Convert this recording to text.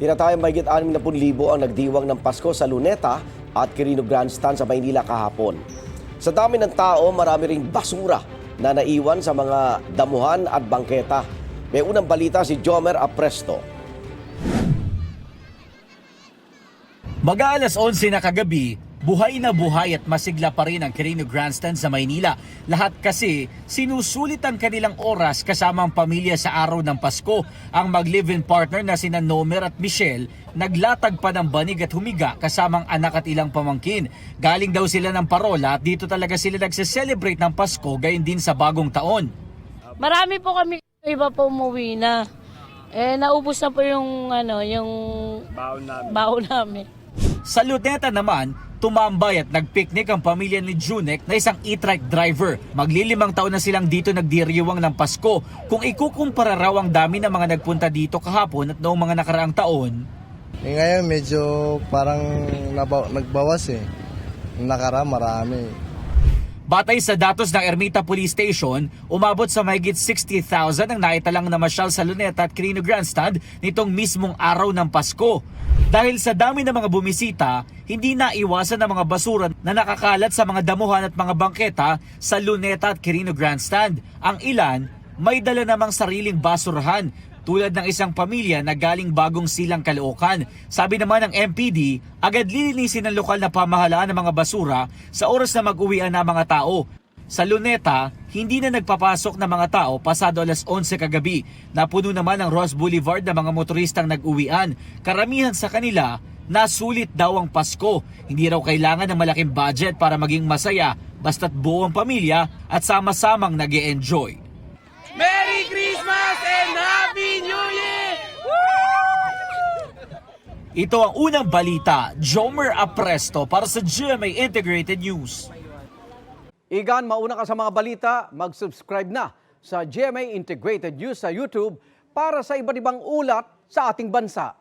Tinatayang mahigit 60,000 ang nagdiwang ng Pasko sa Luneta at Quirino Grandstand sa Maynila kahapon. Sa dami ng tao, marami ring basura na naiwan sa mga damuhan at bangketa. May unang balita si Jomer Apresto. Mag-aalas 11 na kagabi, buhay na buhay at masigla pa rin ang Quirino Grandstand sa Maynila. Lahat kasi sinusulit ang kanilang oras kasama ang pamilya sa araw ng Pasko. Ang mag-live-in partner na sina Nomer at Michelle naglatag pa ng banig at humiga kasamang anak at ilang pamangkin. Galing daw sila ng parola at dito talaga sila nagse-celebrate ng Pasko gayon din sa bagong taon. Marami po kami, iba po umuwi na. Naubos na po yung baon namin. Sa Luneta naman, tumambay at nagpiknik ang pamilya ni Junek na isang e-trike driver. Maglilimang taon na silang dito nagdiriwang ng Pasko. Kung ikukumpara raw ang dami ng mga nagpunta dito kahapon at noong mga nakaraang taon. Ngayon medyo parang nagbawas eh. Marami. Batay sa datos ng Ermita Police Station, umabot sa mahigit 60,000 ang naitalang namasyal sa Luneta at Quirino Grandstand nitong mismong araw ng Pasko. Dahil sa dami ng mga bumisita, hindi naiwasan ng mga basura na nakakalat sa mga damuhan at mga bangketa sa Luneta at Quirino Grandstand. Ang ilan, may dala namang sariling basurahan, tulad ng isang pamilya na galing Bagong Silang, Caloocan. Sabi naman ng MPD, agad lilinisin ng lokal na pamahalaan ng mga basura sa oras na mag-uwian ng mga tao. Sa Luneta, hindi na nagpapasok ng mga tao pasado alas 11 kagabi. Napuno naman ang Ross Boulevard ng mga motoristang nag-uwian. Karamihan sa kanila, nasulit daw ang Pasko. Hindi raw kailangan ng malaking budget para maging masaya, basta't buo ang pamilya at sama-samang nag-e-enjoy. Merry Christmas and Happy New Year! Ito ang unang balita, Jomer Apresto para sa GMA Integrated News. Igan, mauna ka sa mga balita, mag-subscribe na sa GMA Integrated News sa YouTube para sa iba't ibang ulat sa ating bansa.